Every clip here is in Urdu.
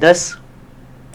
10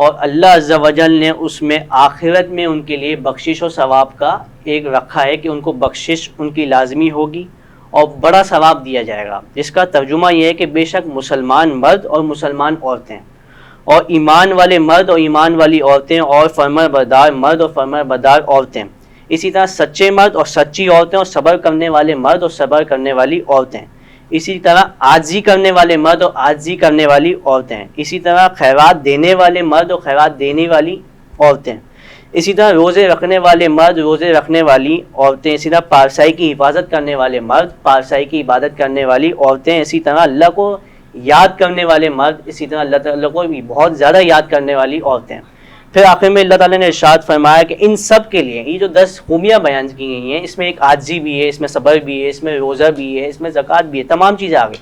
اور اللہ عز و جل نے اس میں آخرت میں ان کے لیے بخشش و ثواب کا ایک رکھا ہے کہ ان کو بخشش ان کی لازمی ہوگی اور بڑا ثواب دیا جائے گا، جس کا ترجمہ یہ ہے کہ بے شک مسلمان مرد اور مسلمان عورتیں اور ایمان والے مرد اور ایمان والی عورتیں اور فرمانبردار مرد اور فرمانبردار عورتیں، اسی طرح سچے مرد اور سچی عورتیں اور صبر کرنے والے مرد اور صبر کرنے والی عورتیں، اسی طرح عاجزی کرنے والے مرد اور عاجزی کرنے والی عورتیں، اسی طرح خیرات دینے والے مرد اور خیرات دینے والی عورتیں، اسی طرح روزے رکھنے والے مرد روزے رکھنے والی عورتیں، اسی طرح پارسائی کی حفاظت کرنے والے مرد پارسائی کی عبادت کرنے والی عورتیں، اسی طرح اللہ کو یاد کرنے والے مرد، اسی طرح اللہ تعالیٰ کو بھی بہت زیادہ یاد کرنے والی عورتیں۔ پھر آخر میں اللہ تعالیٰ نے ارشاد فرمایا کہ ان سب کے لیے یہ جو 10 خوبیاں بیان کی گئی ہیں، اس میں ایک عاجزی بھی ہے، اس میں صبر بھی ہے، اس میں روزہ بھی ہے، اس میں زکوٰۃ بھی ہے، تمام چیزیں آ گئی۔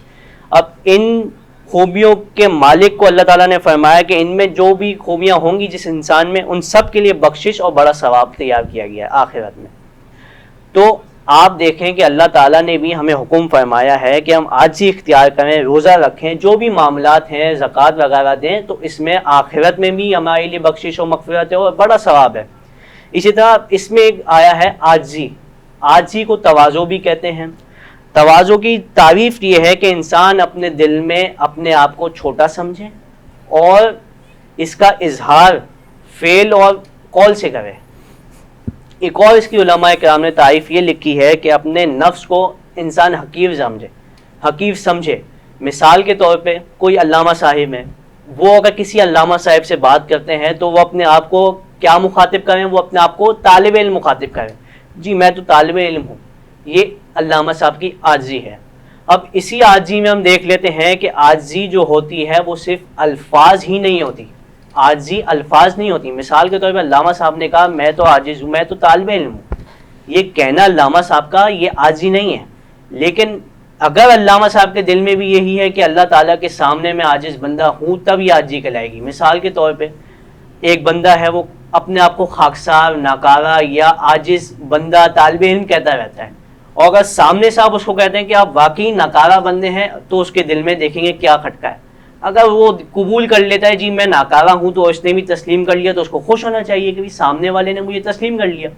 اب ان خوبیوں کے مالک کو اللہ تعالیٰ نے فرمایا کہ ان میں جو بھی خوبیاں ہوں گی جس انسان میں، ان سب کے لیے بخشش اور بڑا ثواب تیار کیا گیا ہے آخرت میں۔ تو آپ دیکھیں کہ اللہ تعالیٰ نے بھی ہمیں حکم فرمایا ہے کہ ہم عاجزی اختیار کریں، روزہ رکھیں، جو بھی معاملات ہیں زکوٰۃ وغیرہ دیں، تو اس میں آخرت میں بھی ہمارے لیے بخشش و مغفرت ہے اور بڑا ثواب ہے۔ اسی طرح اس میں ایک آیا ہے عاجزی، عاجزی کو تواضع بھی کہتے ہیں۔ تواضع کی تعریف یہ ہے کہ انسان اپنے دل میں اپنے آپ کو چھوٹا سمجھے اور اس کا اظہار فعل اور قول سے کرے۔ ایک اور اس کی علماء کرام نے تعریف یہ لکھی ہے کہ اپنے نفس کو انسان حقیر سمجھے۔ مثال کے طور پہ کوئی علامہ صاحب ہیں، وہ اگر کسی علامہ صاحب سے بات کرتے ہیں تو وہ اپنے آپ کو کیا مخاطب کریں؟ وہ اپنے آپ کو طالب علم مخاطب کریں، جی میں تو طالب علم ہوں۔ یہ علامہ صاحب کی عاجزی ہے۔ اب اسی عاجزی میں ہم دیکھ لیتے ہیں کہ عاجزی جو ہوتی ہے وہ صرف الفاظ ہی نہیں ہوتی، عاجزی الفاظ نہیں ہوتی۔ مثال کے طور پہ علامہ صاحب نے کہا میں تو عاجز ہوں، میں تو طالب علم ہوں، یہ کہنا علامہ صاحب کا یہ عاجزی نہیں ہے۔ لیکن اگر علامہ صاحب کے دل میں بھی یہی ہے کہ اللہ تعالیٰ کے سامنے میں عاجز بندہ ہوں، تب یہ عاجزی کہلائے گی۔ مثال کے طور پہ ایک بندہ ہے، وہ اپنے آپ کو خاکسار، ناکارہ یا عاجز بندہ طالب علم کہتا رہتا ہے، اور اگر سامنے صاحب اس کو کہتے ہیں کہ آپ واقعی ناکارہ بندے ہیں، تو اس کے دل میں دیکھیں گے کیا کھٹکا ہے۔ اگر وہ قبول کر لیتا ہے جی میں ناکارہ ہوں، تو اس نے بھی تسلیم کر لیا، تو اس کو خوش ہونا چاہیے کہ سامنے والے نے مجھے تسلیم کر لیا۔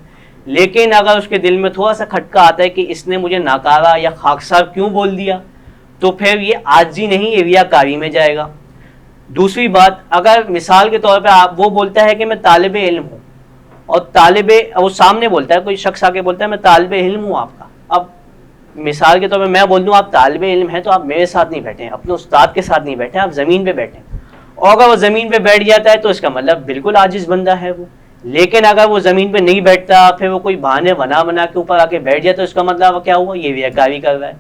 لیکن اگر اس کے دل میں تھوڑا سا کھٹکا آتا ہے کہ اس نے مجھے ناکارہ یا خاکسار کیوں بول دیا، تو پھر یہ عاجزی نہیں، یہ ریاکاری میں جائے گا۔ دوسری بات، اگر مثال کے طور پہ وہ بولتا ہے کہ میں طالب علم ہوں، اور وہ سامنے بولتا ہے، کوئی شخص آ کے بولتا ہے میں طالب علم ہوں آپ کا، اب مثال کے طور پہ میں بول دوں آپ طالب علم ہیں، تو آپ میرے ساتھ نہیں بیٹھیں، اپنے استاد کے ساتھ نہیں بیٹھیں، آپ زمین پہ بیٹھیں۔ اور اگر وہ زمین پہ بیٹھ جاتا ہے تو اس کا مطلب بالکل عاجز بندہ ہے وہ۔ لیکن اگر وہ زمین پہ نہیں بیٹھتا، پھر وہ کوئی بہانے بنا کے اوپر آ کے بیٹھ جاتا ہے، تو اس کا مطلب کیا ہوا؟ یہ ریاکاری کر رہا ہے۔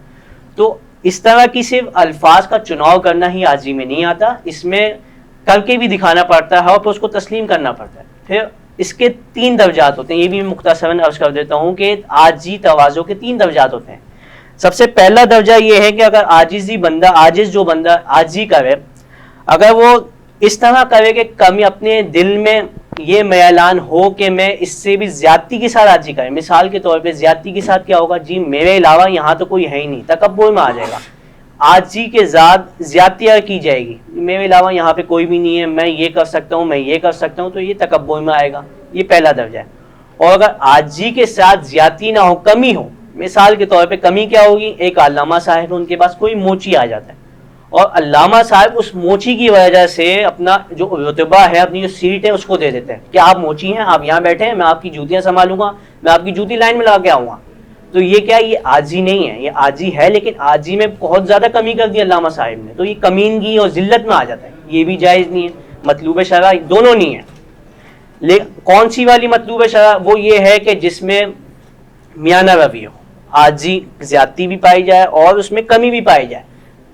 تو اس طرح کی صرف الفاظ کا چناؤ کرنا ہی عاجزی میں نہیں آتا، اس میں کر کے بھی دکھانا پڑتا ہے اور پھر اس کو تسلیم کرنا پڑتا ہے۔ پھر اس کے 3 درجات ہوتے ہیں، یہ بھی میں مختصراً عرض کر دیتا ہوں کہ عاجزی تواضع کے 3 درجات ہوتے ہیں۔ سب سے پہلا درجہ یہ ہے کہ اگر عاجز جو بندہ عاجزی کرے، اگر وہ اس طرح کرے کہ کمی اپنے دل میں یہ میلان ہو کہ میں اس سے بھی زیادتی کے ساتھ عاجزی کرے۔ مثال کے طور پہ زیادتی کے ساتھ کیا ہوگا؟ جی میرے علاوہ یہاں تو کوئی ہے ہی نہیں، تکبر میں آ جائے گا۔ عاجزی کے ذات زیادتی کی جائے گی، میرے علاوہ یہاں پہ کوئی بھی نہیں ہے، میں یہ کر سکتا ہوں، میں یہ کر سکتا ہوں، تو یہ تکبر میں آئے گا۔ یہ پہلا درجہ ہے۔ اور اگر عاجزی کے ساتھ زیادتی نہ ہو، کمی ہو، مثال کے طور پہ کمی کیا ہوگی؟ ایک علامہ صاحب ان کے پاس کوئی موچی آ جاتا ہے، اور علامہ صاحب اس موچی کی وجہ سے اپنا جو رتبہ ہے، اپنی جو سیٹ ہے، اس کو دے دیتے ہیں کہ آپ موچی ہیں، آپ یہاں بیٹھے ہیں، میں آپ کی جوتیاں سنبھالوں گا، میں آپ کی جوتی لائن میں لگا کے آؤں گا۔ تو یہ کیا؟ یہ عاجزی نہیں ہے، یہ عاجزی ہے، لیکن عاجزی میں بہت زیادہ کمی کر دی علامہ صاحب نے، تو یہ کمینگی اور ذلت میں آ جاتا ہے۔ یہ بھی جائز نہیں ہے، مطلوب شرع دونوں نہیں ہے۔ لیکن کون سی والی مطلوب شرع؟ وہ یہ ہے کہ جس میں میانہ روی ہو، عاجزی زیادتی بھی پائی جائے اور اس میں کمی بھی پائی جائے،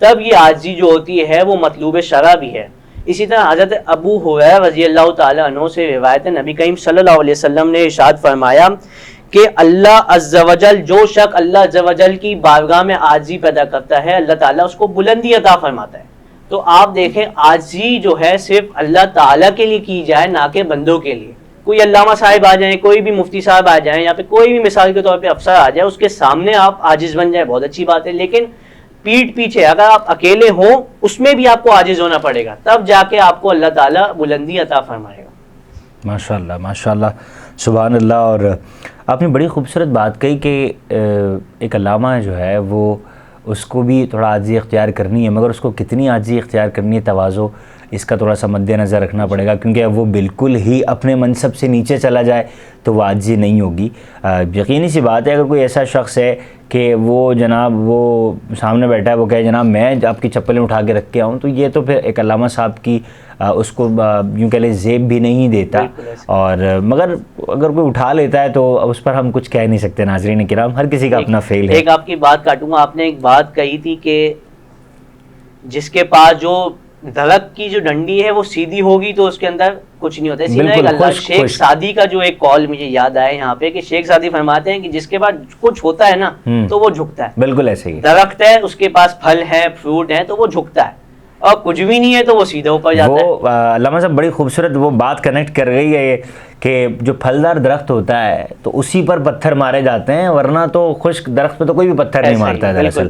تب یہ عاجزی جو ہوتی ہے وہ مطلوب شرع بھی ہے۔ اسی طرح حضرت ابو ہریرہ رضی اللہ تعالیٰ عنہ سے روایت ہے، نبی کریم صلی اللہ علیہ وسلم نے ارشاد فرمایا کہ اللہ عز و جل، جو شخص اللہ عز و جل کی بارگاہ میں عاجزی پیدا کرتا ہے، اللہ تعالیٰ اس کو بلندی عطا فرماتا ہے۔ تو آپ دیکھیں عاجزی جو ہے صرف اللہ تعالیٰ کے لیے کی جائے، نہ کہ بندوں کے لیے۔ کوئی علامہ صاحب آ جائیں، کوئی بھی مفتی صاحب آ جائیں، یا پھر کوئی بھی مثال کے طور پہ افسر آ جائے، اس کے سامنے آپ عاجز بن جائیں، بہت اچھی بات ہے، لیکن پیٹھ پیچھے اگر آپ اکیلے ہوں اس میں بھی آپ کو عاجز ہونا پڑے گا, تب جا کے آپ کو اللہ تعالیٰ بلندی عطا فرمائے گا. ماشاءاللہ ماشاءاللہ سبحان اللہ. اور آپ نے بڑی خوبصورت بات کہی کہ ایک علامہ جو ہے وہ اس کو بھی تھوڑا عاجزی اختیار کرنی ہے, مگر اس کو کتنی عاجزی اختیار کرنی ہے, تواضع, اس کا تھوڑا سا مد نظر رکھنا پڑے گا, کیونکہ اب وہ بالکل ہی اپنے منصب سے نیچے چلا جائے تو وہ عاجزی نہیں ہوگی. یقینی سی بات ہے اگر کوئی ایسا شخص ہے کہ وہ جناب وہ سامنے بیٹھا ہے, وہ کہے جناب میں آپ کی چپلیں اٹھا کے رکھ کے آؤں, تو یہ تو پھر ایک علامہ صاحب کی اس کو یوں کہہ لیں زیب بھی نہیں دیتا. اور مگر اگر کوئی اٹھا لیتا ہے تو اس پر ہم کچھ کہہ نہیں سکتے. ناظرین کرام, ہر کسی کا اپنا فیل ہے. ایک آپ کی بات کاٹوں گا, آپ نے ایک بات کہی تھی کہ جس کے پاس جو درخت کی جو ڈنڈی ہے وہ سیدھی ہوگی تو اس کے اندر کچھ نہیں ہوتا. اسی طرح اللہ شیخ سعدی کا جو ایک کال مجھے یاد آیا یہاں پہ کہ شیخ سعدی فرماتے ہیں کہ جس کے پاس کچھ ہوتا ہے نا تو وہ جھکتا ہے. بالکل ایسے ہی, درخت ہے اس کے پاس پھل ہے فروٹ ہے تو وہ جھکتا ہے, اور کچھ بھی نہیں ہے تو وہ سیدھا اوپر جاتا ہے. وہ علامہ صاحب بڑی خوبصورت وہ بات کنیکٹ کر گئی ہے یہ کہ جو پھلدار درخت ہوتا ہے تو اسی پر پتھر مارے جاتے ہیں, ورنہ تو خشک درخت پہ تو کوئی بھی پتھر نہیں مارتا ہے دراصل.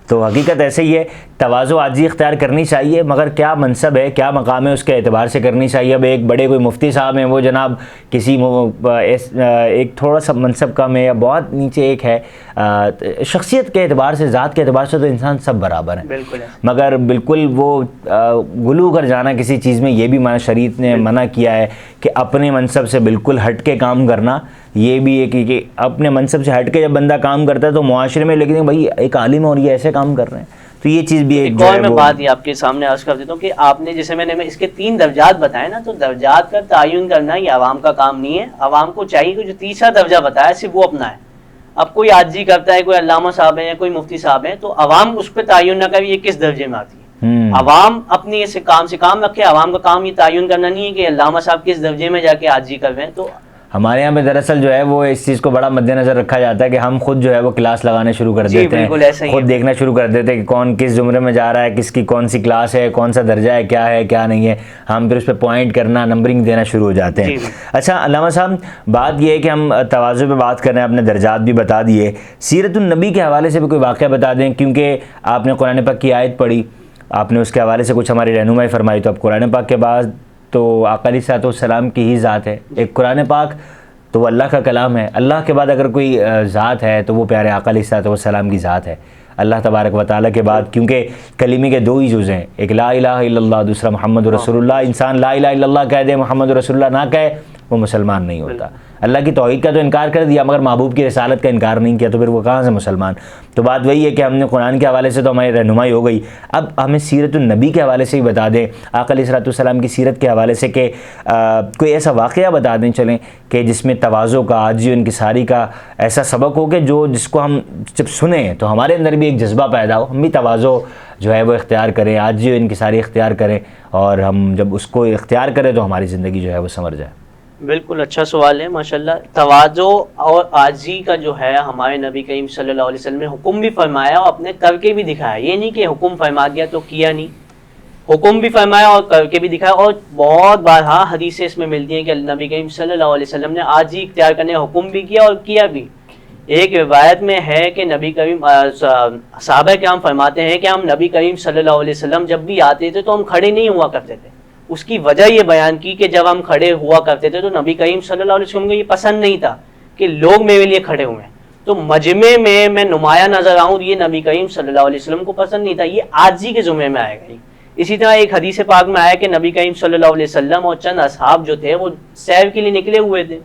تو حقیقت ایسے ہی ہے, تواضع عاجزی اختیار کرنی چاہیے, مگر کیا منصب ہے کیا مقام ہے اس کے اعتبار سے کرنی چاہیے. اب ایک بڑے کوئی مفتی صاحب ہیں, وہ جناب کسی ایک تھوڑا سا منصب کم ہے یا بہت نیچے ایک ہے, شخصیت کے اعتبار سے ذات کے اعتبار سے تو انسان سب برابر ہیں, مگر بالکل وہ غلو کر جانا کسی چیز میں, یہ بھی شریعت نے منع کیا ہے کہ اپنے منصب سے بالکل ہٹ کے کام کرنا. یہ بھی ہے کہ اپنے منصب سے ہٹ کے جب بندہ کام کرتا ہے تو معاشرے میں لیکن بھائی ایک عالم اور یہ ایسے کام کر رہے ہیں, تو یہ چیز بھی ایک اور میں بات یہ آپ کے سامنے عرض کر دیتا ہوں کہ آپ نے جیسے میں نے اس کے 3 درجات بتائے نا, تو درجات کا تعین کرنا یہ عوام کا کام نہیں ہے. عوام کو چاہیے کہ جو تیسرا درجہ بتایا صرف وہ اپنا ہے. اب کوئی عاجزی کرتا ہے, کوئی علامہ صاحب ہے یا کوئی مفتی صاحب ہے, تو عوام اس پہ تعین نہ کرے یہ کس درجے میں آتی ہے. عوام اپنی ایسے کام سے کام رکھے. عوام کا کام یہ تعین کرنا نہیں ہے کہ علامہ صاحب کس درجے میں جا کے عاجزی کر رہے ہیں. تو ہمارے یہاں پہ دراصل جو ہے وہ اس چیز کو بڑا مد نظر رکھا جاتا ہے کہ ہم خود جو ہے وہ کلاس لگانے شروع کر دیتے ہیں, خود دیکھنا شروع کر دیتے ہیں کہ کون کس زمرے میں جا رہا ہے, کس کی کون سی کلاس ہے, کون سا درجہ ہے کیا نہیں ہے. ہم پھر اس پہ پوائنٹ کرنا, نمبرنگ دینا شروع ہو جاتے ہیں. اچھا علامہ صاحب, بات یہ ہے کہ ہم تواضع پہ بات کر رہے ہیں, آپ نے درجات بھی بتا دیے, سیرت النبی کے حوالے سے بھی کوئی واقعہ بتا دیں, کیونکہ آپ نے قرآن پاک کی آیت پڑھی, آپ نے اس کے حوالے سے کچھ ہماری رہنمائی فرمائی. تو اب قرآن پاک کے بعد تو آقا علیہ الصلوۃ والسلام کی ہی ذات ہے. ایک قرآن پاک تو وہ اللہ کا کلام ہے, اللہ کے بعد اگر کوئی ذات ہے تو وہ پیارے آقا علیہ الصلوۃ والسلام کی ذات ہے. اللہ تبارک و تعالیٰ کے بعد, کیونکہ کلمے کے 2 ہی جز ہیں, ایک لا الہ الا اللہ, دوسرا محمد رسول اللہ. انسان لا الہ الا اللہ کہہ دے, محمد رسول اللہ نہ کہے, وہ مسلمان نہیں ہوتا. اللہ کی توحید کا تو انکار کر دیا مگر محبوب کی رسالت کا انکار نہیں کیا, تو پھر وہ کہاں سے مسلمان. تو بات وہی ہے کہ ہم نے قرآن کے حوالے سے تو ہماری رہنمائی ہو گئی, اب ہمیں سیرت النبی کے حوالے سے ہی بتا دیں, آقا علیہ الصلوۃ والسلام کی سیرت کے حوالے سے, کہ کوئی ایسا واقعہ بتا دیں چلیں کہ جس میں تواضع کا, عاجزی و انکساری کا ایسا سبق ہو کہ جس کو ہم جب سنیں تو ہمارے اندر بھی ایک جذبہ پیدا ہو, ہم بھی تواضع جو ہے وہ اختیار کریں, عاجزی و انکساری اختیار کریں, اور ہم جب اس کو اختیار کریں تو ہماری زندگی جو ہے وہ سنور جائے. بالکل اچھا سوال ہے ماشاءاللہ. تواضع اور عاجزی کا جو ہے ہمارے نبی کریم صلی اللہ علیہ وسلم نے حکم بھی فرمایا اور اپنے کر کے بھی دکھایا. یہ نہیں کہ حکم فرما دیا تو کیا نہیں, حکم بھی فرمایا اور کر کے بھی دکھایا. اور بہت بار حدیثیں اس میں ملتی ہیں کہ نبی کریم صلی اللہ علیہ وسلم نے عاجزی اختیار کرنے کا حکم بھی کیا اور کیا بھی. ایک روایت میں ہے کہ نبی کریم صحابہ کرام فرماتے ہیں کہ ہم نبی کریم صلی اللہ علیہ وسلم جب بھی آتے تھے تو ہم کھڑے نہیں ہوا کرتے تھے. اس کی وجہ یہ بیان کی کہ جب ہم کھڑے ہوا کرتے تھے تو نبی کریم صلی اللہ علیہ وسلم کو یہ پسند نہیں تھا کہ لوگ میرے لیے کھڑے ہوئے ہیں, تو مجمع میں نمایاں نظر آؤں, یہ نبی کریم صلی اللہ علیہ وسلم کو پسند نہیں تھا. یہ عاجزی کے زمرے میں آئے گا. اسی طرح ایک حدیث پاک میں آیا کہ نبی کریم صلی اللہ علیہ وسلم اور چند اصحاب جو تھے وہ سیر کے لیے نکلے ہوئے تھے.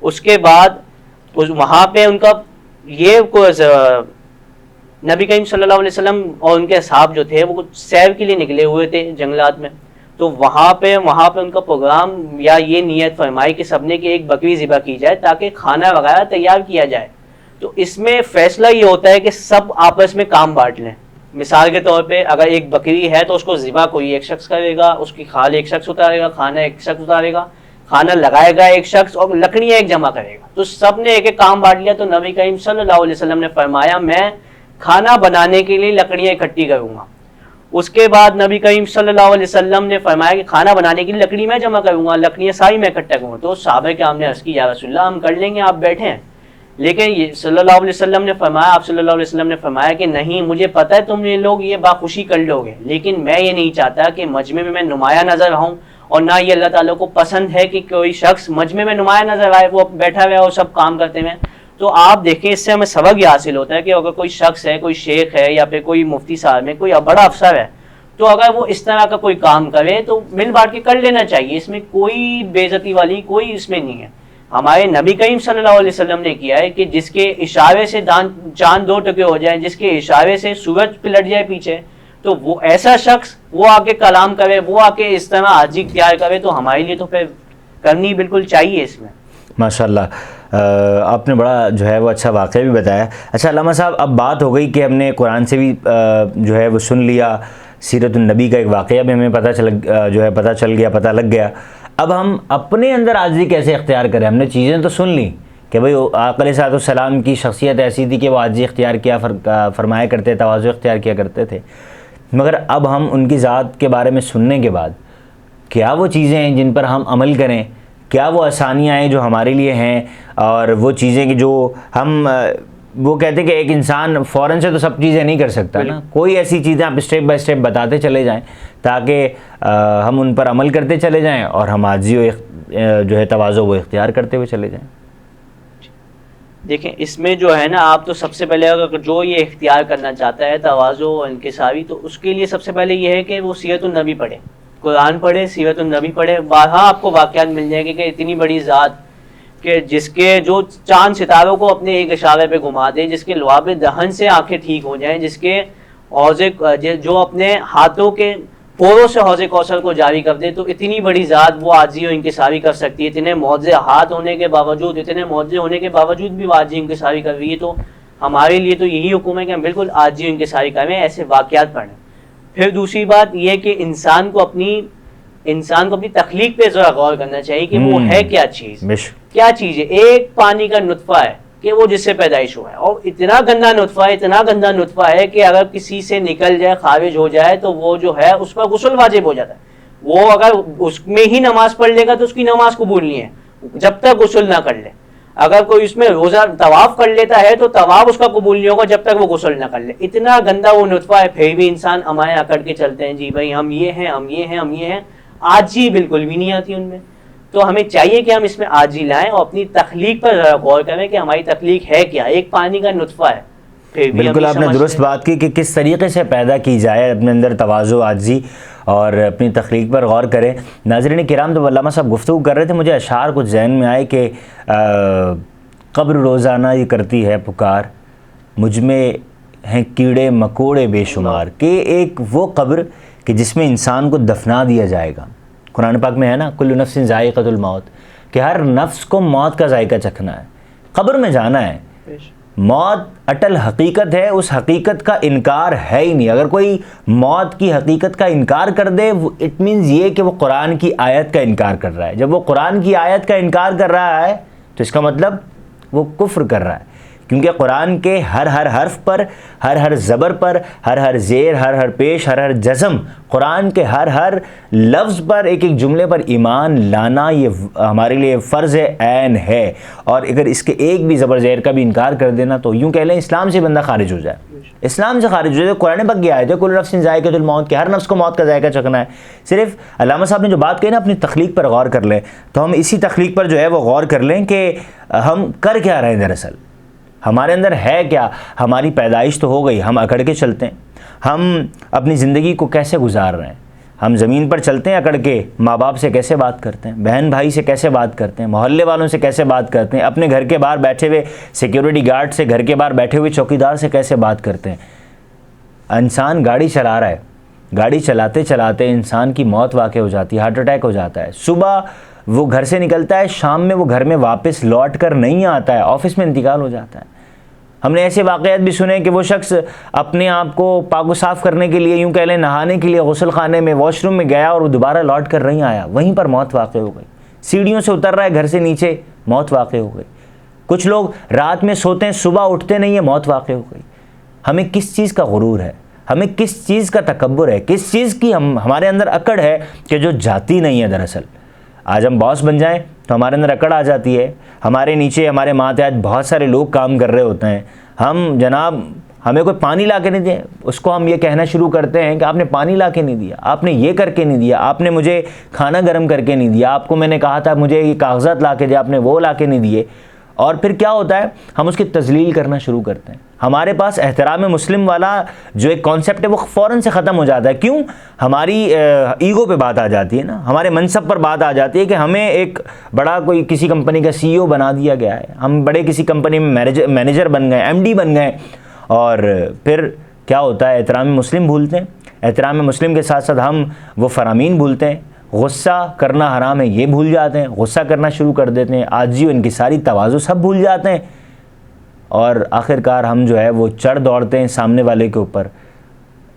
اس کے بعد وہاں پہ ان کا یہ نبی کریم صلی اللہ علیہ وسلم اور ان کے اصحاب جو تھے وہ سیر کے لیے نکلے ہوئے تھے جنگلات میں. تو وہاں پہ ان کا پروگرام یا یہ نیت فرمائی کہ سب نے کہ ایک بکری ذبح کی جائے تاکہ کھانا وغیرہ تیار کیا جائے. تو اس میں فیصلہ یہ ہوتا ہے کہ سب آپس میں کام بانٹ لیں. مثال کے طور پہ اگر ایک بکری ہے تو اس کو ذبح کوئی ایک شخص کرے گا, اس کی کھال ایک شخص اتارے گا, کھانا ایک شخص اتارے گا, کھانا لگائے گا ایک شخص, اور لکڑیاں ایک جمع کرے گا. تو سب نے ایک کام بانٹ لیا. تو نبی کریم صلی اللہ علیہ وسلم نے فرمایا میں کھانا بنانے کے لیے لکڑیاں اکٹھی کروں گا. اس کے بعد نبی کریم صلی اللہ علیہ وسلم نے فرمایا کہ کھانا بنانے کے لیے لکڑی میں جمع کروں گا, لکڑیاں ساری میں اکٹھا کروں گا. تو صحابہ کرام نے عرض کی یا رسول اللہ ہم کر لیں گے, آپ بیٹھے ہیں. لیکن یہ صلی اللہ علیہ وسلم نے فرمایا، آپ صلی اللہ علیہ وسلم نے فرمایا کہ نہیں، مجھے پتہ ہے تم یہ لوگ یہ باخوشی کر لو گے، لیکن میں یہ نہیں چاہتا کہ مجمع میں نمایاں نظر آؤں، اور نہ یہ اللہ تعالیٰ کو پسند ہے کہ کوئی شخص مجمع میں نمایاں نظر آئے، وہ بیٹھا ہوا ہے اور سب کام کرتے ہوئے. تو آپ دیکھیں اس سے ہمیں سبق یہ حاصل ہوتا ہے کہ اگر کوئی شخص ہے، کوئی شیخ ہے یا پھر کوئی مفتی صاحب ہے، کوئی بڑا افسر ہے، تو اگر وہ اس طرح کا کوئی کام کرے تو مل بانٹ کے کر لینا چاہیے. اس میں کوئی بے عزتی والی کوئی اس میں نہیں ہے. ہمارے نبی کریم صلی اللہ علیہ وسلم نے کیا ہے کہ جس کے اشارے سے چاند 2 ٹکڑے ہو جائیں، جس کے اشارے سے سورج پلٹ جائے پیچھے، تو وہ ایسا شخص وہ آ کے کلام کرے، وہ آ کے اس طرح حاجی اختیار کرے، تو ہمارے لیے تو پھر کرنی بالکل چاہیے اس میں. ماشاءاللہ آپ نے بڑا جو ہے وہ اچھا واقعہ بھی بتایا. اچھا علامہ صاحب، اب بات ہو گئی کہ ہم نے قرآن سے بھی جو ہے وہ سن لیا، سیرت النبی کا ایک واقعہ بھی ہمیں پتہ لگ گیا. اب ہم اپنے اندر عاجزی کیسے اختیار کریں؟ ہم نے چیزیں تو سن لی کہ بھئی آقا علیہ السلام کی شخصیت ایسی تھی کہ وہ عاجزی اختیار کیا فرمایا کرتے، تواضع اختیار کیا کرتے تھے، مگر اب ہم ان کی ذات کے بارے میں سننے کے بعد کیا وہ چیزیں ہیں جن پر ہم عمل کریں؟ کیا وہ آسانیاں ہیں جو ہمارے لیے ہیں، اور وہ چیزیں کہ جو ہم وہ کہتے ہیں کہ ایک انسان فوراً سے تو سب چیزیں نہیں کر سکتا نا، کوئی ایسی چیزیں آپ اسٹیپ بائی اسٹیپ بتاتے چلے جائیں تاکہ ہم ان پر عمل کرتے چلے جائیں اور ہم عاجزی جو ہے تواضع وہ اختیار کرتے ہوئے چلے جائیں. دیکھیں اس میں جو ہے نا، آپ تو سب سے پہلے اگر جو یہ اختیار کرنا چاہتا ہے تواضع و انکساری، تو اس کے لیے سب سے پہلے یہ ہے کہ وہ سیرت النبی پڑھے، قرآن پڑھے، سیرت النبی پڑھے. وہاں آپ کو واقعات مل جائیں گے کہ اتنی بڑی ذات کہ جس کے جو چاند ستاروں کو اپنے ایک اشارے پہ گھما دے، جس کے لعاب دہن سے آنکھیں ٹھیک ہو جائیں، جس کے جو اپنے ہاتھوں کے پوروں سے حوض کوثر کو جاری کر دے، تو اتنی بڑی ذات وہ عاجزی و انکساری کر سکتی ہے. اتنے معجزے ہاتھ ہونے کے باوجود، اتنے معجزے ہونے کے باوجود بھی وہ عاجزی و انکساری کر رہی ہے. تو ہمارے لیے تو یہی حکم ہے کہ ہم بالکل عاجزی و انکساری کریں، ایسے واقعات پڑھیں. پھر دوسری بات یہ کہ انسان کو اپنی تخلیق پہ ذرا غور کرنا چاہیے کہ وہ ہے کیا چیز ہے. ایک پانی کا نطفہ ہے کہ وہ جس سے پیدائش ہوا ہے، اور اتنا گندا نطفہ ہے کہ اگر کسی سے نکل جائے، خارج ہو جائے، تو وہ جو ہے اس پر غسل واجب ہو جاتا ہے. وہ اگر اس میں ہی نماز پڑھ لے گا تو اس کی نماز قبول نہیں ہے جب تک غسل نہ کر لے. اگر کوئی اس میں روزہ طواف کر لیتا ہے تو طواف اس کا قبول نہیں ہوگا جب تک وہ غسل نہ کر لے. اتنا گندا وہ نطفہ ہے، پھر بھی انسان امائیں اکڑ کے چلتے ہیں، جی بھائی ہم یہ ہیں. آجی بالکل بھی نہیں آتی ان میں. تو ہمیں چاہیے کہ ہم اس میں آجی لائیں اور اپنی تخلیق پر غور کریں کہ ہماری تخلیق ہے کیا. ایک پانی کا نطفہ ہے. بالکل آپ نے درست بات کی کہ کس طریقے سے پیدا کی جائے اپنے اندر تواضع، عاجزی، اور اپنی تخلیق پر غور کریں. ناظرین کرام، تو علامہ صاحب گفتگو کر رہے تھے، مجھے اشعار کچھ ذہن میں آئے کہ قبر روزانہ یہ کرتی ہے پکار، مجھ میں ہیں کیڑے مکوڑے بے شمار. کہ ایک وہ قبر کہ جس میں انسان کو دفنا دیا جائے گا. قرآن پاک میں ہے نا، کل نفس ذائقۃ الموت، کہ ہر نفس کو موت کا ذائقہ چکھنا ہے، قبر میں جانا ہے. موت اٹل حقیقت ہے، اس حقیقت کا انکار ہے ہی نہیں. اگر کوئی موت کی حقیقت کا انکار کر دے، اٹ مینز یہ کہ وہ قرآن کی آیت کا انکار کر رہا ہے. جب وہ قرآن کی آیت کا انکار کر رہا ہے تو اس کا مطلب وہ کفر کر رہا ہے. کیونکہ قرآن کے ہر حرف پر، ہر زبر پر، ہر زیر، ہر پیش، ہر جزم، قرآن کے ہر لفظ پر، ایک جملے پر ایمان لانا یہ ہمارے لیے فرض عین ہے. اور اگر اس کے ایک بھی زبر زیر کا بھی انکار کر دینا تو یوں کہہ لیں اسلام سے بندہ خارج ہو جائے. اسلام سے خارج ہو جائے. قرآن پاک کی آیت ہے کل نفس ذائقۃ الموت، کہ ہر نفس کو موت کا ذائقہ چکھنا ہے. صرف علامہ صاحب نے جو بات کہی نا اپنی تخلیق پر غور کر لیں، تو ہم اسی تخلیق پر جو ہے وہ غور کر لیں کہ ہم کر کیا رہے ہیں. دراصل ہمارے اندر ہے کیا. ہماری پیدائش تو ہو گئی، ہم اکڑ کے چلتے ہیں. ہم اپنی زندگی کو کیسے گزار رہے ہیں؟ ہم زمین پر چلتے ہیں اکڑ کے، ماں باپ سے کیسے بات کرتے ہیں، بہن بھائی سے کیسے بات کرتے ہیں، محلے والوں سے کیسے بات کرتے ہیں، اپنے گھر کے باہر بیٹھے ہوئے سیکیورٹی گارڈ سے، گھر کے باہر بیٹھے ہوئے چوکیدار سے کیسے بات کرتے ہیں. انسان گاڑی چلا رہا ہے، گاڑی چلاتے چلاتے انسان کی موت واقع ہو جاتی ہے، ہارٹ اٹیک ہو جاتا ہے. صبح وہ گھر سے نکلتا ہے، شام میں وہ گھر میں واپس لوٹ کر نہیں آتا ہے، آفس میں انتقال ہو جاتا ہے. ہم نے ایسے واقعات بھی سنے کہ وہ شخص اپنے آپ کو پاک و صاف کرنے کے لیے، یوں کہہ لیں نہانے کے لیے غسل خانے میں، واش روم میں گیا اور وہ دوبارہ لوٹ کر نہیں آیا، وہیں پر موت واقع ہو گئی. سیڑھیوں سے اتر رہا ہے گھر سے نیچے، موت واقع ہو گئی. کچھ لوگ رات میں سوتے ہیں، صبح اٹھتے نہیں ہیں، موت واقع ہو گئی. ہمیں کس چیز کا غرور ہے؟ ہمیں کس چیز کا تکبر ہے؟ کس چیز کی ہمارے اندر اکڑ ہے کہ جو جاتی نہیں ہے. دراصل آج ہم باس بن جائیں تو ہمارے اندر اکڑ آ جاتی ہے. ہمارے نیچے ہمارے ماتحت بہت سارے لوگ کام کر رہے ہوتے ہیں. ہم جناب ہمیں کوئی پانی لا کے نہیں دیا, اس کو ہم یہ کہنا شروع کرتے ہیں کہ آپ نے پانی لا کے نہیں دیا, آپ نے یہ کر کے نہیں دیا, آپ نے مجھے کھانا گرم کر کے نہیں دیا, آپ کو میں نے کہا تھا مجھے یہ کاغذات لا کے دیا, آپ نے وہ لا کے نہیں دیے. اور پھر کیا ہوتا ہے, ہم اس کی تذلیل کرنا شروع کرتے ہیں. ہمارے پاس احترام مسلم والا جو ایک کانسیپٹ ہے وہ فوراً سے ختم ہو جاتا ہے. کیوں؟ ہماری ایگو پہ بات آ جاتی ہے نا, ہمارے منصب پر بات آ جاتی ہے کہ ہمیں ایک بڑا کوئی کسی کمپنی کا سی ای او بنا دیا گیا ہے, ہم بڑے کسی کمپنی میں مینیجر بن گئے, ایم ڈی بن گئے. اور پھر کیا ہوتا ہے, احترام مسلم بھولتے ہیں. احترام مسلم کے ساتھ ساتھ ہم وہ فرامین بھولتے ہیں. غصہ کرنا حرام ہے یہ بھول جاتے ہیں, غصہ کرنا شروع کر دیتے ہیں. عاجزی و انکساری تواضع سب بھول جاتے ہیں. اور آخرکار ہم جو ہے وہ چڑھ دوڑتے ہیں سامنے والے کے اوپر,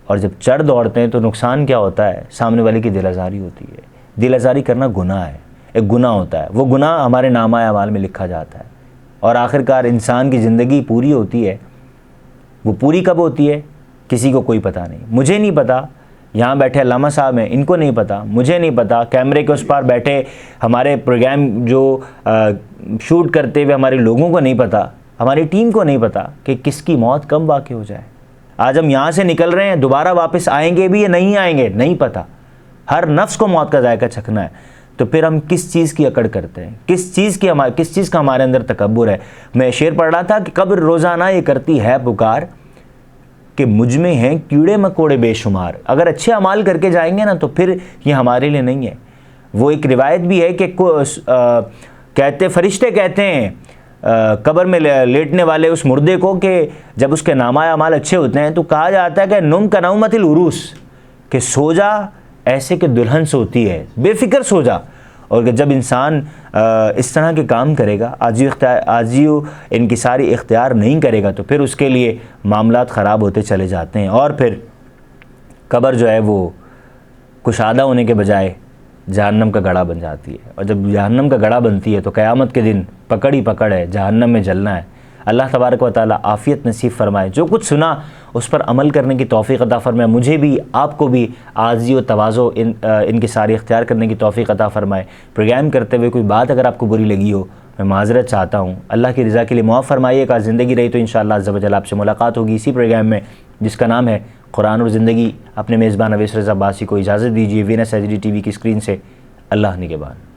اور جب چڑھ دوڑتے ہیں تو نقصان کیا ہوتا ہے, سامنے والے کی دل آزاری ہوتی ہے. دل آزاری کرنا گناہ ہے, ایک گناہ ہوتا ہے, وہ گناہ ہمارے نامہ اعمال میں لکھا جاتا ہے. اور آخرکار انسان کی زندگی پوری ہوتی ہے, وہ پوری کب ہوتی ہے کسی کو کوئی پتہ نہیں. مجھے نہیں پتہ, یہاں بیٹھے علامہ صاحب ہیں ان کو نہیں پتہ, مجھے نہیں پتہ, کیمرے کے اس پار بیٹھے ہمارے پروگرام جو شوٹ کرتے ہوئے ہمارے لوگوں کو نہیں پتہ, ہماری ٹیم کو نہیں پتہ کہ کس کی موت کب واقع ہو جائے. آج ہم یہاں سے نکل رہے ہیں, دوبارہ واپس آئیں گے بھی یا نہیں آئیں گے نہیں پتہ. ہر نفس کو موت کا ذائقہ چکھنا ہے. تو پھر ہم کس چیز کی اکڑ کرتے ہیں, کس چیز کا ہمارے اندر تکبر ہے. میں شعر پڑھ رہا تھا کہ قبر روزانہ یہ کرتی ہے پکار کہ مجھ میں ہیں کیڑے مکوڑے بے شمار. اگر اچھے اعمال کر کے جائیں گے نا تو پھر یہ ہمارے لیے نہیں ہے. وہ ایک روایت بھی ہے کہ فرشتے کہتے ہیں قبر میں لیٹنے والے اس مردے کو کہ جب اس کے نامہ اعمال اچھے ہوتے ہیں تو کہا جاتا ہے کہ نم کا نومت العروس, کہ سو جا ایسے کہ دلہن سوتی ہے, بے فکر سو جا. اور جب انسان اس طرح کے کام کرے گا, عاجزی و انکساری اختیار نہیں کرے گا, تو پھر اس کے لیے معاملات خراب ہوتے چلے جاتے ہیں. اور پھر قبر جو ہے وہ کشادہ ہونے کے بجائے جہنم کا گڑھا بن جاتی ہے. اور جب جہنم کا گڑھا بنتی ہے تو قیامت کے دن پکڑ ہی پکڑ ہے, جہنم میں جلنا ہے. اللہ تبارک و تعالیٰ عافیت نصیب فرمائے. جو کچھ سنا اس پر عمل کرنے کی توفیق عطا فرمائے. مجھے بھی آپ کو بھی عاجزی و تواضع انکساری اختیار کرنے کی توفیق عطا فرمائے. پروگرام کرتے ہوئے کوئی بات اگر آپ کو بری لگی ہو میں معذرت چاہتا ہوں. اللہ کی رضا کے لیے معاف فرمائیے گا. زندگی رہی تو انشاءاللہ عز و جل آپ سے ملاقات ہوگی اسی پروگرام میں جس کا نام ہے قرآن اور زندگی. اپنے میزبان اویس رضا عباسی کو اجازت دیجیے. وینس ایچ ڈی ٹی وی کی اسکرین سے اللہ نگہبان.